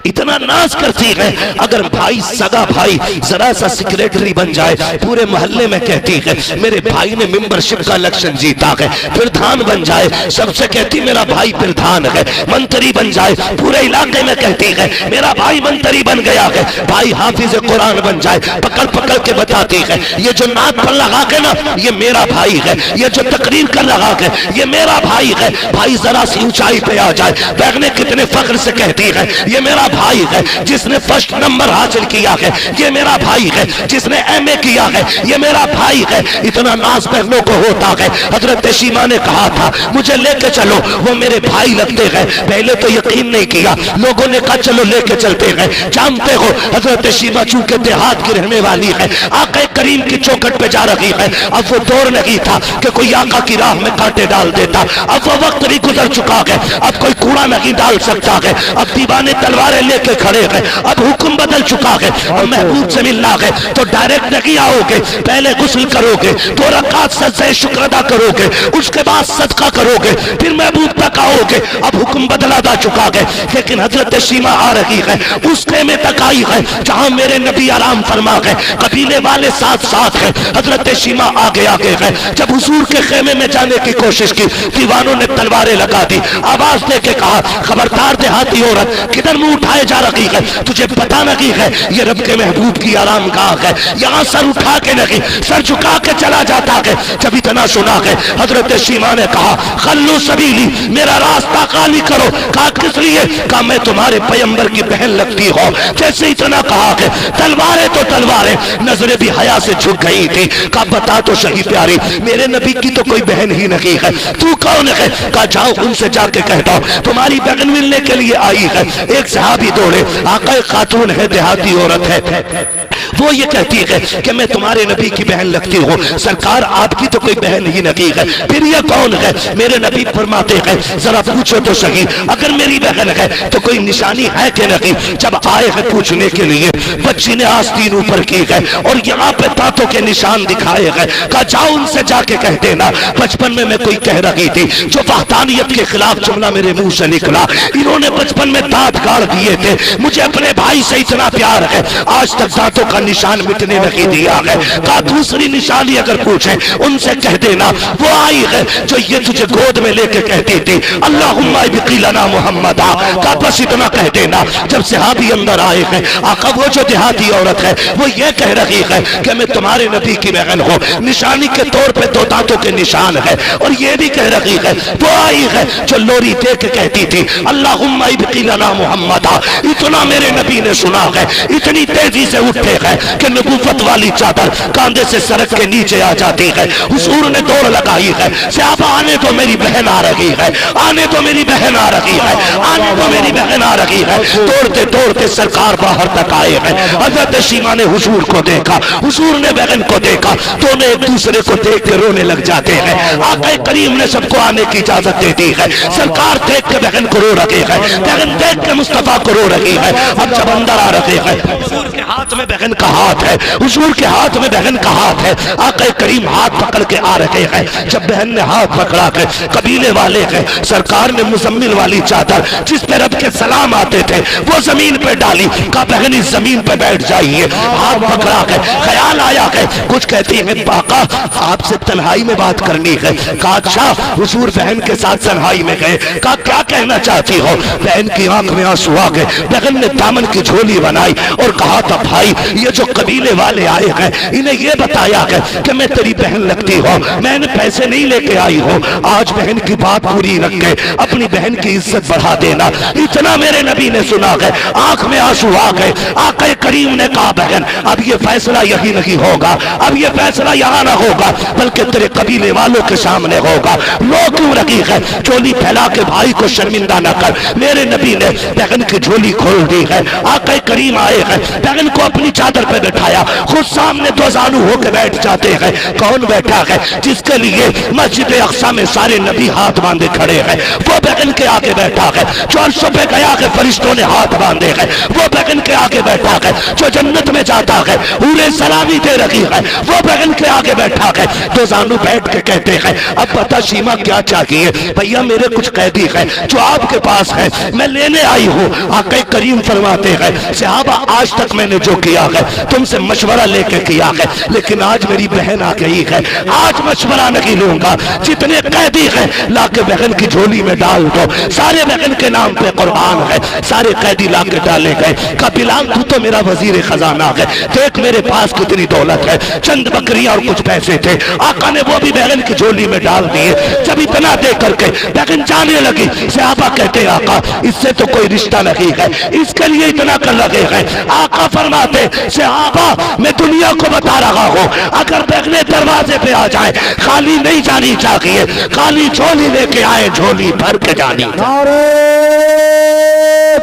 इतना नाज करती है अगर भाई सगा भाई जरा सा सेक्रेटरी बन जाए पूरे मोहल्ले में कहती है मेरे भाई ने मेंबरशिप का इलेक्शन जीता है, प्रधान बन जाए सबसे कहती मेरा भाई प्रधान है, मंत्री बन जाए पूरे इलाके में कहती है मेरा भाई मंत्री बन गया है, भाई हाफिज कुरान बन जाए पकड़ पकड़ के बताती है ये जो नाक पर लगा के ना ये मेरा भाई है, ये जो तकरीर कर लगा के ये मेरा भाई है। भाई जरा सी ऊंचाई पे आ जाए बहने कितने फख्र से कहती है ये मेरा भाई है जिसने फर्स्ट नंबर हासिल किया है, ये मेरा भाई है जिसने एमए किया है, ये मेरा भाई है। इतना नाज बहनों को होता है। हजरत शीमा ने कहा था मुझे लेके चलो, वो मेरे भाई लगते हैं। पहले तो यकीन नहीं किया, लोगों ने कहा चलो लेके चलते हैं। जानते हो हजरत शीमा चूंकि देहात की रहने वाली है, आका करीम की चौखट पे जा रही है। अब वो दौर नहीं था कि कोई आका की राह में कांटे डाल देता, अब वो वक्त भी गुजर चुका है, अब कोई कूड़ा नहीं डाल सकता है, अब दीवाने तलवारें लेके खड़े हैं, अब हुक्म बदल चुका है और महबूब से मिलना है तो डायरेक्ट नहीं आओगे, पहले गुस्ल करोगे, 2 रकात सजदे शुक्र अदा करोगे, उसके बाद सदका करोगे, फिर महबूब तक आओगे। अब हुक्म बदला जा चुका है, लेकिन हजरत शीमा आ रही है उस खेमे तक आई है जहां मेरे नबी आराम फरमा गए, कबीले वाले साथ साथ है। हजरत शीमा आगे आगे है। जब हुजूर के खेमे में जाने की कोशिश की दीवानों ने तलवारें लगा दी, आवाज देके कहा खबरदार देहाती औरत किधर मुंह उठाए जा रही है, तुझे पता नहीं है ये रब के महबूब की आराम गाह है, यहाँ सर उठा के नहीं सर झुका के चला जाता है। जब इतना सुना है हजरत शीमा ने कहा खल्लू सबीली, मेरा रास्ता खाली करो। कहा किस लिए? कहा मैं तुम्हारे पैगंबर की बहन लगती हो। जैसे इतना कहा है तलवारें तो तलवारें, नजरें भी हया से झुक गई थी। कहा बता तो सही प्यारी मेरे नबी की तो कोई बहन ही नहीं है, तू कौन है? कहा जाओ उनसे जाके कहता हूं तुम्हारी बहन मिलने के लिए आई है। एक सहाबी दौड़े, आका खातून है देहाती औरत है, वो ये कहती है कि मैं तुम्हारे नबी की बहन लगती हूँ, सरकार आपकी तो कोई बहन ही नहीं है। फिर ये कौन है? मेरे नबी फरमाते हैं जरा पूछो तो सही अगर मेरी बहन है तो कोई निशानी है कि नहीं। जब आए हैं पूछने के लिए बच्ची ने आस्तीन ऊपर की है और यहाँ पे दांतों के निशान दिखाए हैं। कहा जाओ उनसे जाके कह देना बचपन में मैं कोई कह रही थी जो वहदानियत के खिलाफ जुमला मेरे मुंह से निकला, इन्होंने बचपन में दांत गाड़ दिए थे, मुझे अपने भाई से इतना प्यार है आज तक दांतों का निशान मिटने नहीं दिया है। कहा दूसरी निशानी अगर पूछे उनसे कह देना वो आई है जो ये तुझे गोद में लेके कहती थी अल्लाहुम्मा बिकिलना मुहम्मदा। का बस इतना कह देना। जब सहाबी अंदर आए हैं, आका वो जो देहाती औरत है वो ये कह रही है कि मैं तुम्हारे नबी की बहन हूँ, निशानी के तौर पे दो दांतों के निशान है, और ये भी कह रही है वो आई है जो लोरी दे के कहती थी अल्लाहुम्मा बिकिलना मुहम्मदा। इतना मेरे नबी ने सुना है, इतनी तेजी से उठे हैं कि नबूवत वाली चादर कांधे से सरक के नीचे आ जाती है। हुजूर ने दौड़ लगाई है, सहाबा आने तो मेरी बहन आ रही है, आने तो मेरी बहन आ रही है, आने तो मेरी बहन आ रही है। दौड़ते दौड़ते सरकार बाहर तक आए हैं। हजरत शीमा ने हुजूर को देखा, हुजूर ने बहन को देखा, दोनों एक दूसरे को देख के रोने लग जाते हैं। आका करीम ने सबको आने की इजाजत दे दी है। सरकार देख के बहन को रो रही है, बहन देख के मुस्तफा को रो रही है। अब जब अंदर आ रहे हैं, हुजूर के हाथ में बहन का हाथ है, हुजूर के हाथ में बहन का हाथ है। आका करीम हाथ पकड़ के आ रहे हैं। जब बहन ने हाथ पकड़ा के कबीले वाले हैं, सरकार ने मुजम्मिल वाली चादर जिस पे रब के सलाम आते थे वो जमीन पे डाली। का बहन इस जमीन पे बैठ जाइए। हाथ पकड़ा के ख्याल आया है, कुछ कहती है बाका आपसे तन्हाई में बात करनी है। कहा अच्छा। हुजूर बहन के साथ तन्हाई में गए। कहा क्या कहना चाहती हो? बहन की आंख में आंसू आ गए। बहन ने दामन की झोली बनाई और कहा था भाई ये जो कबीले वाले आए हैं इन्हें ये बताया है कि मैं तेरी बहन लगती हूँ, मैंने पैसे नहीं लेके आई हूँ। आज बहन की बात पूरी रख के अपनी बहन की इज्जत बढ़ा देना। इतना मेरे नबी ने सुना है, आंख में आंसू आ गए। आका करीम ने कहा बहन अब ये फैसला यही नहीं होगा, अब ये फैसला यहाँ ना होगा बल्कि तेरे कबीले वालों के सामने होगा। लो क्यों रखी है? झोली फैला के भाई को शर्मिंदा न कर। मेरे नबी ने बहन की झोली खोल दी है। आका करीम आए हैं, बहन को अपनी चादर पे बैठाया, खुद सामने दो जानू होकर बैठ जाते हैं। कौन बैठा है? जिसके लिए मस्जिद अक्सा में सारे नबी हाथ बांधे खड़े हैं, वो बहन के आगे बैठा है। जो अर्श पे गया है फरिश्तों ने हाथ बांधे हैं, वो बहन के आगे बैठा है। जो जन्नत में जाता है पूरे सलामी दे रखी है, वो बहन के आगे बैठा है। दो जानू बैठ के कहते हैं अब बता शीमा क्या चाहिए? भैया मेरे कुछ कैदी है जो आपके पास है, मैं लेने आई हूँ। आका करीम फरमाते हैं सहाबा आज तक मैंने जो किया है तुमसे मशवरा लेके किया है, लेकिन आज मेरी बहन आ गई है, आज मशवरा नहीं लूंगा। जितने कैदी हैं लाके बहन की झोली में डाल दो। सारे बहन के नाम पे कुर्बान है, सारे कैदी लाके डाले गए। का बिलाल तू तो मेरा वजीर खजाना है, देख मेरे पास कितनी दौलत है, चंद बकरियां और कुछ पैसे थे। आका ने वो भी बहन की झोली में डाल दिए। जब इतना दे करके बहन जाने लगी, सहाबा कहते आका इससे तो कोई रिश्ता नहीं है, इसके लिए इतना कर लगे हैं। आका फरमाते सहाबा मैं दुनिया को बता रहा हूँ अगर बहने दरवाजे पे आ जाए खाली नहीं जानी चाहिए, खाली झोली लेके आए झोली भर के जानी। नारे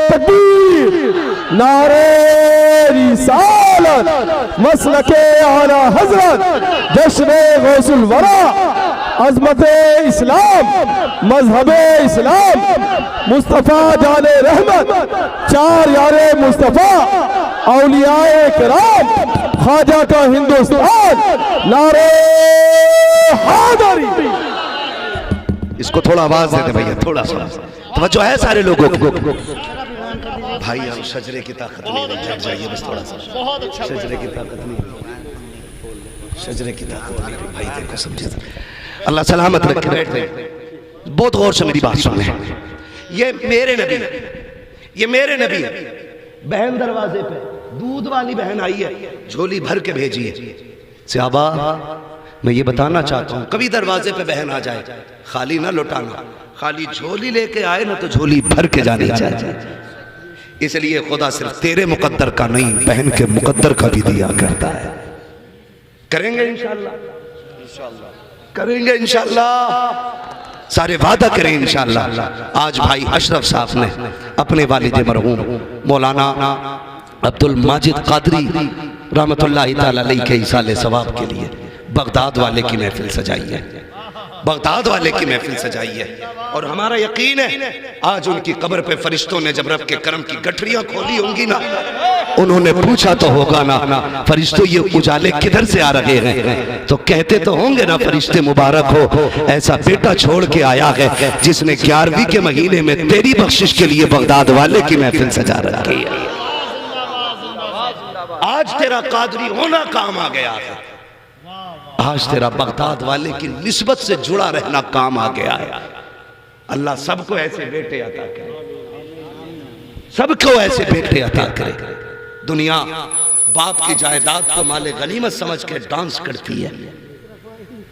तकबीर, नारे रिसालत, मसलके आला हजरत, जश्न गौसुल वरा, अजमत इस्लाम, मजहब इस्लाम, मुस्तफ़ा जाने रहमत, चार यारे मुस्तफ़ा, औलियाए किराम, ख्वाजा का हिंदुस्तान, नारे हैदरी। इसको थोड़ा आवाज देते भैया, थोड़ा सा तवज्जो है सारे लोगों को। भाई हम शजरे की ताकत नहीं, बैठ जाइए बस थोड़ा सा। बहुत अच्छा शजरे की ताकत नहीं, शजरे की ताकत नहीं भाई, देखो समझे। अल्लाह सलामत रखे, बैठ रहे। बहुत गौर से मेरी बात सुने। ये मेरे नबी, ये मेरे नबी है। बहन दरवाजे पे दूध वाली बहन आई है, झोली भर के भेजी है। सहाबा मैं ये बताना चाहता हूँ कभी दरवाजे पे बहन आ जाए खाली ना लौटाना, खाली झोली लेके आए ना तो झोली भर के जानी चाहिए। इसलिए खुदा सिर्फ तेरे मुकद्दर का नहीं बहन के मुकद्दर का भी दिया करता है। करेंगे इंशाल्लाह, करेंगे इंशाल्लाह, सारे वादा करें इंशाल्लाह। आज भाई अशरफ साहब ने अपने वालिद मरहूम मौलाना अब्दुल माजिद कादरी रहमतुल्लाहि ताला अलैहि के इसाले सवाब के लिए बगदाद वाले की महफिल सजाई है, बगदाद वाले की महफिल सजाई है। और हमारा यकीन है आज उनकी कब्र पे फरिश्तों ने जब रब के करम की गठरियां खोली होंगी ना, उन्होंने पूछा तो होगा ना फरिश्तों ये उजाले किधर से आ रहे हैं, तो कहते तो होंगे ना फरिश्ते मुबारक हो ऐसा बेटा छोड़ के आया है जिसने 11वीं के महीने में तेरी बख्शिश के लिए बगदाद वाले की महफिल सजा रखी है। आज तेरा कादरी होना काम आ गया है, आज तेरा बगदाद वाले की निस्बत से जुड़ा रहना काम आ गया है। अल्लाह सबको ऐसे बेटे अता करे, सबको ऐसे बेटे अता करे। दुनिया बाप की जायदाद को माले गनीमत समझ के डांस करती है।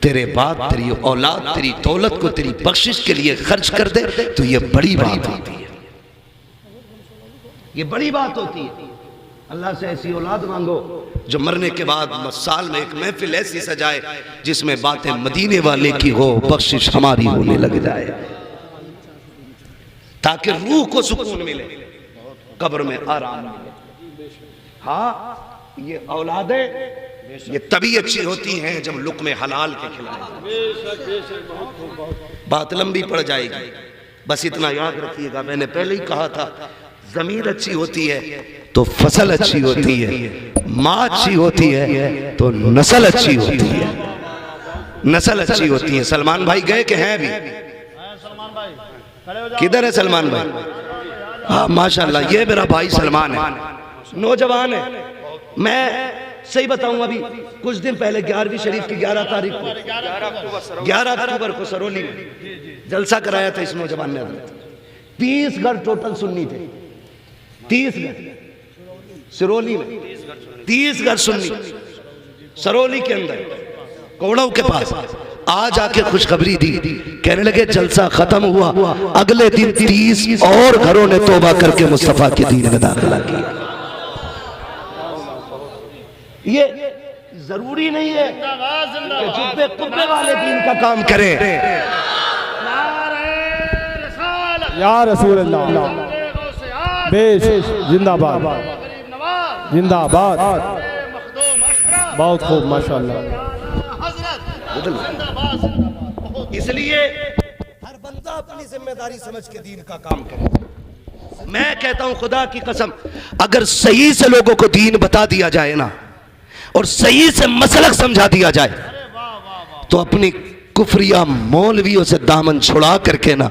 तेरे बाप तेरी औलाद तेरी दौलत को तेरी बख्शिश के लिए खर्च कर दे तो ये बड़ी बात होती है, ये बड़ी बात होती है। अल्लाह से ऐसी औलाद मांगो जो मरने के बाद साल में एक महफिल ऐसी सजाए जिसमें बातें मदीने वाले की हो, बख्शिश हमारी होने लग जाए, ताकि रूह को सुकून मिले, कब्र में आराम मिले। हाँ, ये औलादें ये तभी अच्छी होती हैं जब लुक़्मे हलाल के खिलाए। बात लंबी पड़ जाएगी, बस इतना याद रखिएगा, मैंने पहले ही कहा था, जमीन अच्छी होती है तो फसल अच्छी होती है, माँ अच्छी होती है तो नस्ल अच्छी होती है, नस्ल अच्छी होती है। सलमान भाई गए कि हैं अभी? किधर है सलमान भाई? हाँ माशाल्लाह, ये मेरा भाई सलमान है, नौजवान है। मैं सही बताऊं, अभी कुछ दिन पहले 11वीं शरीफ की 11 तारीख को 11 अक्टूबर को सरोली में जलसा कराया था इस नौजवान ने। 30 घर टोटल सुन्नी थे, 30 घर सिरोली में, 30 घर सुन्नी सरोली के अंदर कोड़व के पास। आज आके खुशखबरी दी, कहने लगे जलसा खत्म हुआ, अगले दिन 30 और घरों ने तौबा करके मुस्तफा के दीन में दाखिला किया। ये जरूरी नहीं है कि जुब्बे कुब्बे वाले दीन का काम करें। या रसूल अल्लाह, बेश जिंदाबाद जिंदाबाद, बहुत खूब माशाल्लाह। इसलिए हर बंदा अपनी जिम्मेदारी समझ के दीन का काम करे। मैं कहता हूं खुदा की कसम, अगर सही से लोगों को दीन बता दिया जाए ना और सही से मसलक समझा दिया जाए तो अपनी कुफरिया मौलवियों से दामन छुड़ा करके ना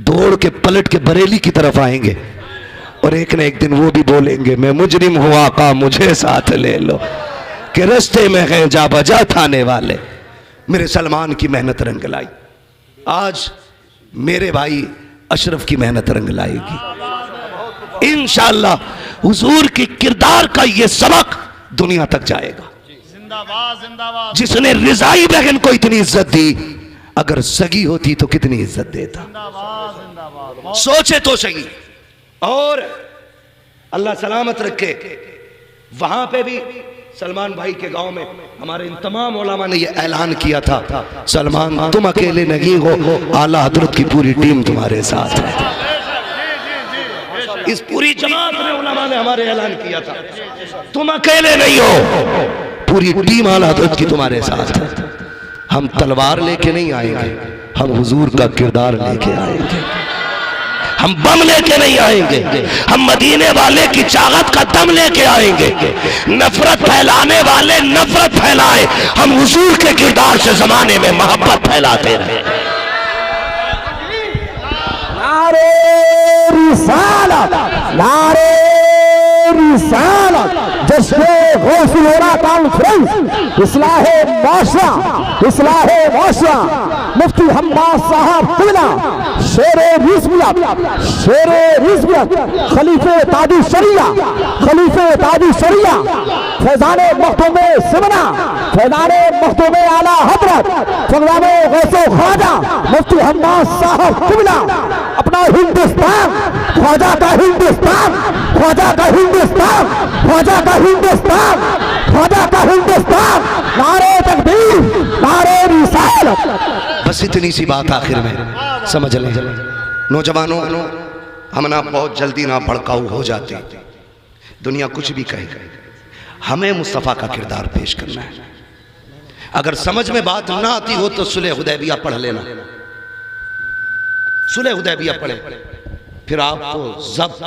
दौड़ के पलट के बरेली की तरफ आएंगे और एक न एक दिन वो भी बोलेंगे मैं मुजरिम हूं आका मुझे साथ ले लो, कि रस्ते में हैं जा बजा थाने वाले। मेरे सलमान की मेहनत रंग लाई, आज मेरे भाई अशरफ की मेहनत रंग लाएगी इंशाअल्लाह। हुजूर की किरदार का ये सबक दुनिया तक जाएगा। जिंदाबाद जिंदाबाद। जिसने रिजाई बहन को इतनी इज्जत दी, अगर सगी होती तो कितनी इज्जत देता। जिंदाबाद जिंदाबाद। सोचे तो सही। और अल्लाह सलामत रखे, वहां पे भी सलमान भाई के गांव में हमारे इन तमाम उलमा ने यह ऐलान किया था, सलमान तुम अकेले नहीं हो, आला हजरत की पूरी टीम तुम्हारे साथ है। इस पूरी जमात में उलमा ने हमारे ऐलान किया था, तुम अकेले नहीं हो, पूरी टीम आला हजरत की तुम्हारे साथ है। हम तलवार लेके नहीं आएंगे, हम हुजूर का किरदार लेके आएंगे। हम बम लेके नहीं आएंगे, हम मदीने वाले की चाहत का दम लेके आएंगे। नफरत फैलाने वाले नफरत फैलाए, हम हुजूर के किरदार से जमाने में मोहब्बत फैलाते रहे। नारे रिसालत, नारे रिसालत, जश्न गौसुल वरा कॉन्फ्रेंस, इस्लाहे माशरा, इस्लाहे माशरा, मुफ्ती हम्माद साहब कुबला, शेरे रिज़वियत, शेरे रिज़वियत, खलीफे ताजु शरिया, खलीफे ताजु शरिया, फैज़ाने मखदूमे सिमना, फैज़ाने मखदूमे आला हज़रत, फैज़ाने गौसो ख्वाजा मुफ्ती हम्माद साहब कुबला, अपना हिंदुस्तान, ख्वाजा का हिंदुस्तान, ख्वाजा का हिंदुस्तान, ख्वाजा का हिंदुस्तान, ख्वाजा का हिंदुस्तान, नारे तकबीर, नारे रिसालत। बस इतनी सी बात आखिर में समझ लें नौजवानों, हम ना बहुत जल्दी ना भड़काऊ हो जाते, दुनिया कुछ भी कहे, हमें मुस्तफ़ा का किरदार पेश करना है। अगर समझ में बात ना आती हो तो सुलह हुदैबिया पढ़ लेना, सुलह हुदैबिया पढ़े, फिर आपको ज़ब्त